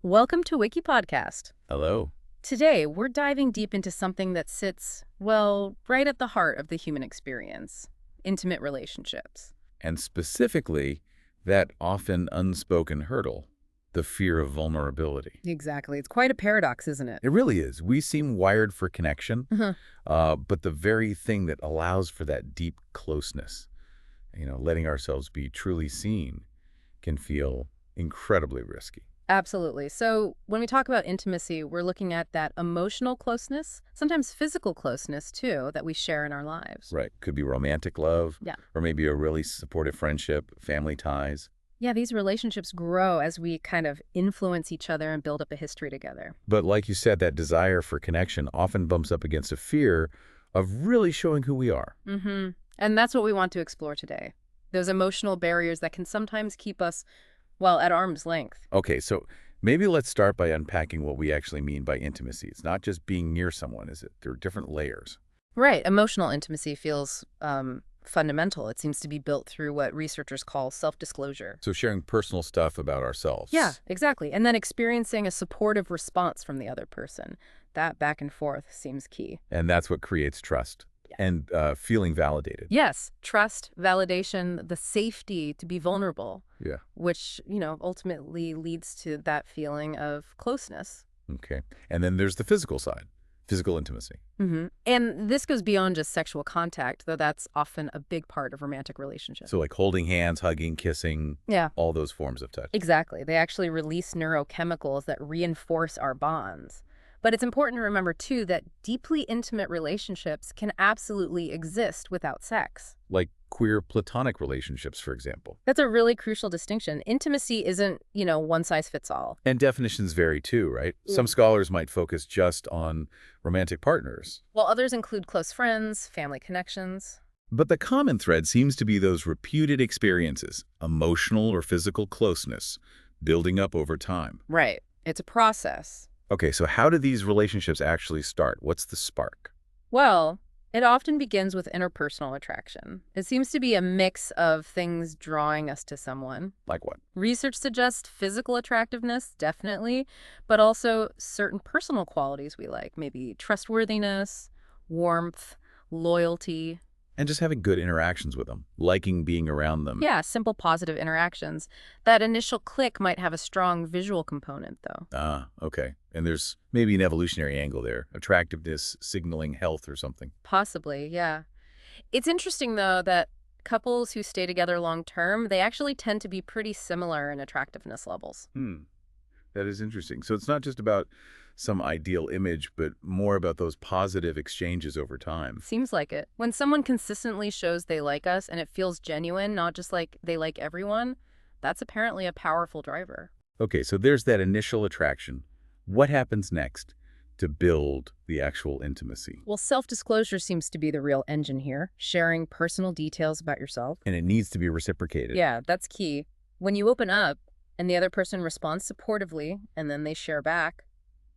Welcome to Wikipodcast. Hello. Today, we're diving deep into something that sits, well, right at the heart of the human experience: intimate relationships. And specifically, that often unspoken hurdle, the fear of vulnerability. Exactly. It's quite a paradox, isn't it? It really is. We seem wired for connection, Uh-huh. but the very thing that allows for that deep closeness, letting ourselves be truly seen, can feel incredibly risky. Absolutely. So, when we talk about intimacy, we're looking at that emotional closeness, sometimes physical closeness, too, that we share in our lives. Right. Could be romantic love, Yeah. or maybe a really supportive friendship, family ties. Yeah, these relationships grow as we kind of influence each other and build up a history together. But like you said, that desire for connection often bumps up against a fear of really showing who we are. Mm-hmm. And that's what we want to explore today. Those emotional barriers that can sometimes keep us, well, at arm's length. Okay, so maybe let's start by unpacking what we actually mean by intimacy. It's not just being near someone, is it? There are different layers. Right. Emotional intimacy feels fundamental. It seems to be built through what researchers call self-disclosure. So sharing personal stuff about ourselves. Yeah, exactly. And then experiencing a supportive response from the other person. That back and forth seems key. And that's what creates trust and feeling validated. Yes, trust, validation, the safety to be vulnerable, Yeah. which, ultimately leads to that feeling of closeness. Okay. And then there's the physical side, physical intimacy. Mm-hmm. And this goes beyond just sexual contact, though that's often a big part of romantic relationships. So like holding hands, hugging, kissing, Yeah, all those forms of touch. exactly. They actually release neurochemicals that reinforce our bonds. But it's important to remember, too, that deeply intimate relationships can absolutely exist without sex. Like queer platonic relationships, for example. That's a really crucial distinction. Intimacy isn't, one size fits all. And definitions vary too, right? Mm. Some scholars might focus just on romantic partners. While others include close friends, family connections. But the common thread seems to be those reputed experiences, emotional or physical closeness, building up over time. Right. It's a process. Okay, so how do these relationships actually start? What's the spark? Well, it often begins with interpersonal attraction. It seems to be a mix of things drawing us to someone. Like what? Research suggests physical attractiveness, definitely, but also certain personal qualities we like, maybe trustworthiness, warmth, loyalty. And just having good interactions with them, liking being around them. Yeah, simple positive interactions. That initial click might have a strong visual component, though. Ah, okay. And there's maybe an evolutionary angle there, attractiveness signaling health or something. Possibly, yeah. It's interesting, though, that couples who stay together long term, they actually tend to be pretty similar in attractiveness levels. That is interesting. So it's not just about some ideal image, but more about those positive exchanges over time. Seems like it. When someone consistently shows they like us and it feels genuine, not just like they like everyone, that's apparently a powerful driver. Okay, so there's that initial attraction. What happens next to build the actual intimacy? Well, self-disclosure seems to be the real engine here, sharing personal details about yourself. And it needs to be reciprocated. Yeah, that's key. When you open up and the other person responds supportively and then they share back,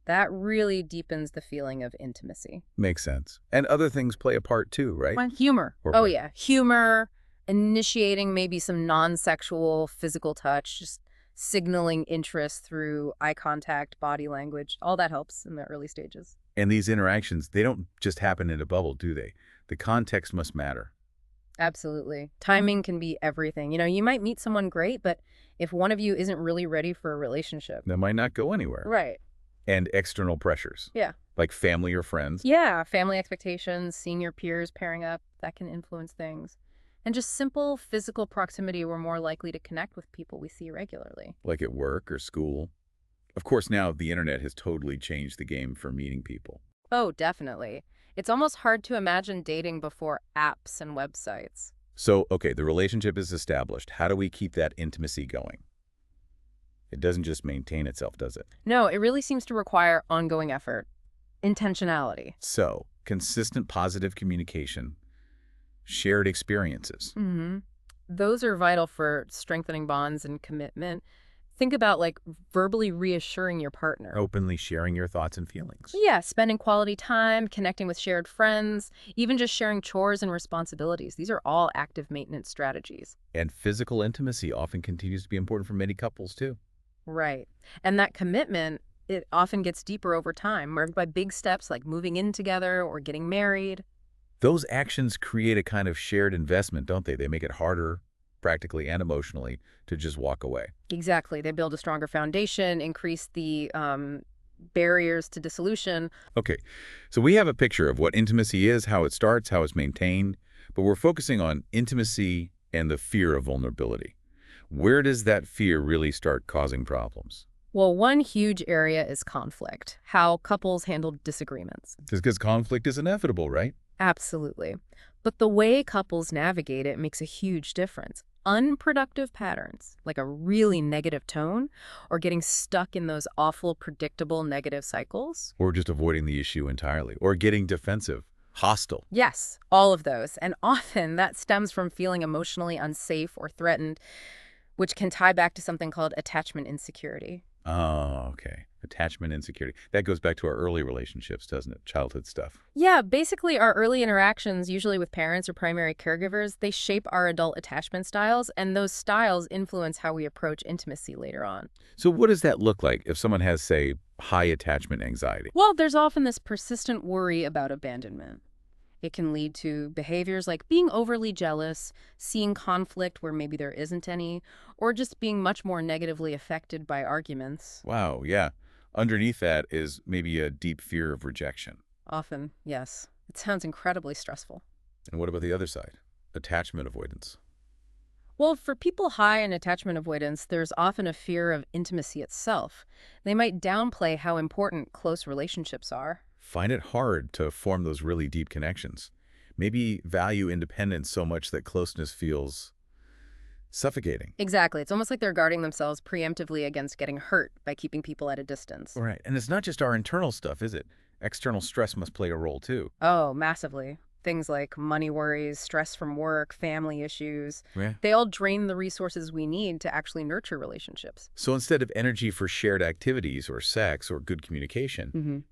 that really deepens the feeling of intimacy. Makes sense. And other things play a part too, right? Well, humor. Or Oh, what? yeah. Humor, initiating maybe some non-sexual physical touch, just signaling interest through eye contact, body language. All that helps in the early stages. And these interactions, they don't just happen in a bubble, do they? The context must matter. Absolutely. Timing can be everything. You might meet someone great, but if one of you isn't really ready for a relationship. That might not go anywhere. Right. And external pressures, Yeah. like family or friends. Yeah. Family expectations, seeing your peers pairing up, that can influence things. And just simple physical proximity, we're more likely to connect with people we see regularly. Like at work or school. Of course, now the internet has totally changed the game for meeting people. Oh, definitely. It's almost hard to imagine dating before apps and websites. So, okay, the relationship is established. How do we keep that intimacy going? It doesn't just maintain itself, does it? No, it really seems to require ongoing effort, intentionality. So, consistent positive communication, shared experiences. Mm-hmm. Those are vital for strengthening bonds and commitment. Think about verbally reassuring your partner. Openly sharing your thoughts and feelings. Yeah, spending quality time, connecting with shared friends, even just sharing chores and responsibilities. These are all active maintenance strategies. And physical intimacy often continues to be important for many couples, too. Right. And that commitment, it often gets deeper over time, marked by big steps like moving in together or getting married. Those actions create a kind of shared investment, don't they? They make it harder, practically and emotionally, to just walk away. Exactly. They build a stronger foundation, increase the barriers to dissolution. Okay, so we have a picture of what intimacy is, how it starts, how it's maintained, but we're focusing on intimacy and the fear of vulnerability. Where does that fear really start causing problems? Well, one huge area is conflict, how couples handle disagreements. Because conflict is inevitable, right? Absolutely. But the way couples navigate it makes a huge difference. Unproductive patterns, like a really negative tone, or getting stuck in those awful, predictable negative cycles. Or just avoiding the issue entirely, or getting defensive, hostile. Yes, all of those. And often that stems from feeling emotionally unsafe or threatened, which can tie back to something called attachment insecurity. Oh, okay. Attachment insecurity. That goes back to our early relationships, doesn't it? Childhood stuff. Yeah, basically our early interactions, usually with parents or primary caregivers, they shape our adult attachment styles, and those styles influence how we approach intimacy later on. So what does that look like if someone has, say, high attachment anxiety? Well, there's often this persistent worry about abandonment. It can lead to behaviors like being overly jealous, seeing conflict where maybe there isn't any, or just being much more negatively affected by arguments. Wow, yeah. Underneath that is maybe a deep fear of rejection. Often, yes. It sounds incredibly stressful. And what about the other side? Attachment avoidance. Well, for people high in attachment avoidance, there's often a fear of intimacy itself. They might downplay how important close relationships are. Find it hard to form those really deep connections. Maybe value independence so much that closeness feels suffocating. Exactly. It's almost like they're guarding themselves preemptively against getting hurt by keeping people at a distance. Right. And it's not just our internal stuff, is it? External stress must play a role too. Oh, massively. Things like money worries, stress from work, family issues, Yeah. they all drain the resources we need to actually nurture relationships. So instead of energy for shared activities or sex or good communication,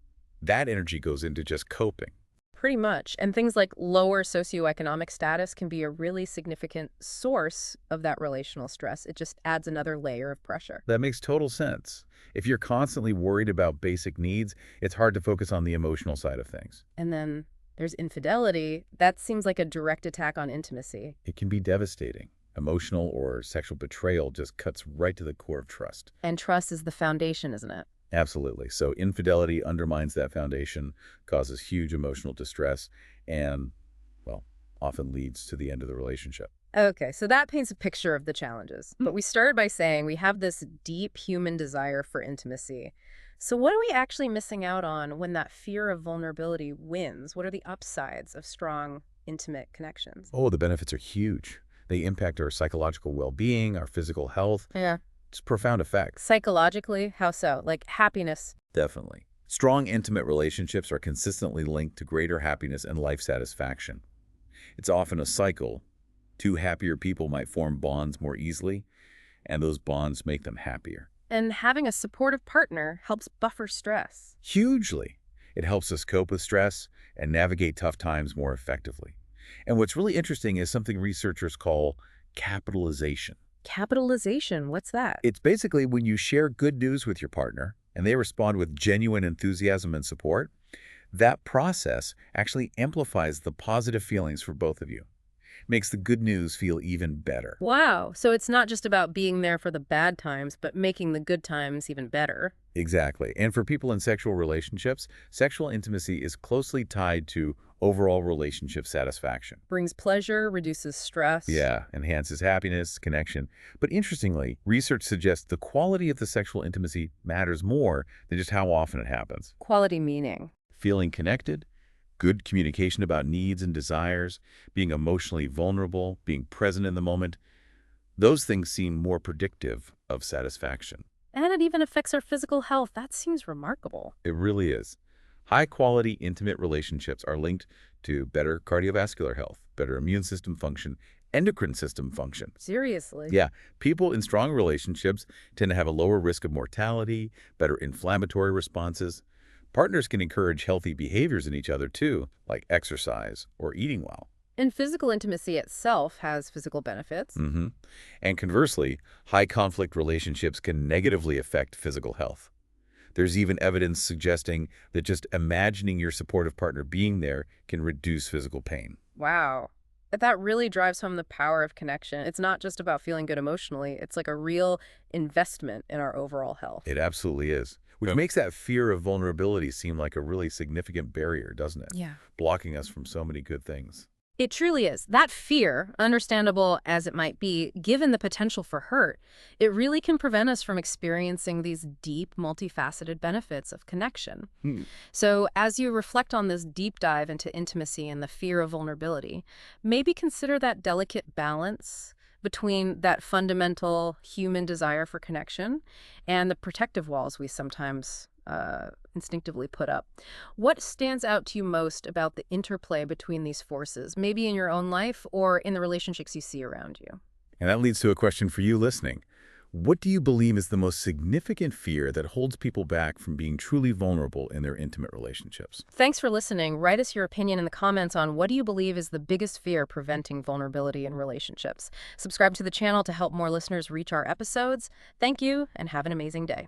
that energy goes into just coping. Pretty much. And things like lower socioeconomic status can be a really significant source of that relational stress. It just adds another layer of pressure. That makes total sense. If you're constantly worried about basic needs, it's hard to focus on the emotional side of things. And then there's infidelity. That seems like a direct attack on intimacy. It can be devastating. Emotional or sexual betrayal just cuts right to the core of trust. And trust is the foundation, isn't it? Absolutely. So infidelity undermines that foundation, causes huge emotional distress, and, well, often leads to the end of the relationship. Okay, so that paints a picture of the challenges. But we started by saying we have this deep human desire for intimacy. So what are we actually missing out on when that fear of vulnerability wins? What are the upsides of strong, intimate connections? Oh, the benefits are huge. They impact our psychological well-being, our physical health. Yeah. It's profound effects. Psychologically, how so? Like happiness. Definitely. Strong, intimate relationships are consistently linked to greater happiness and life satisfaction. It's often a cycle. Two happier people might form bonds more easily, and those bonds make them happier. And having a supportive partner helps buffer stress. Hugely. It helps us cope with stress and navigate tough times more effectively. And what's really interesting is something researchers call capitalization. Capitalization, what's that? It's basically when you share good news with your partner and they respond with genuine enthusiasm and support, that process actually amplifies the positive feelings for both of you. Makes the good news feel even better. Wow. So it's not just about being there for the bad times, but making the good times even better. Exactly. And for people in sexual relationships, sexual intimacy is closely tied to overall relationship satisfaction. Brings pleasure, reduces stress. Yeah, enhances happiness, connection. But interestingly, research suggests the quality of the sexual intimacy matters more than just how often it happens. Quality meaning. Feeling connected, good communication about needs and desires, being emotionally vulnerable, being present in the moment, those things seem more predictive of satisfaction. And it even affects our physical health. That seems remarkable. It really is. High-quality, intimate relationships are linked to better cardiovascular health, better immune system function, endocrine system function. Seriously? Yeah, people in strong relationships tend to have a lower risk of mortality, better inflammatory responses. Partners can encourage healthy behaviors in each other too, like exercise or eating well. And physical intimacy itself has physical benefits. hmm And conversely, high conflict relationships can negatively affect physical health. There's even evidence suggesting that just imagining your supportive partner being there can reduce physical pain. Wow. That really drives home the power of connection. It's not just about feeling good emotionally. It's like a real investment in our overall health. It absolutely is. Which makes that fear of vulnerability seem like a really significant barrier, doesn't it? Yeah. Blocking us from so many good things. It truly is. That fear, understandable as it might be, given the potential for hurt, it really can prevent us from experiencing these deep, multifaceted benefits of connection. Hmm. So as you reflect on this deep dive into intimacy and the fear of vulnerability, maybe consider that delicate balance between that fundamental human desire for connection and the protective walls we sometimes instinctively put up. What stands out to you most about the interplay between these forces, maybe in your own life or in the relationships you see around you? And that leads to a question for you listening. What do you believe is the most significant fear that holds people back from being truly vulnerable in their intimate relationships? Thanks for listening. Write us your opinion in the comments on what do you believe is the biggest fear preventing vulnerability in relationships. Subscribe to the channel to help more listeners reach our episodes. Thank you, and have an amazing day.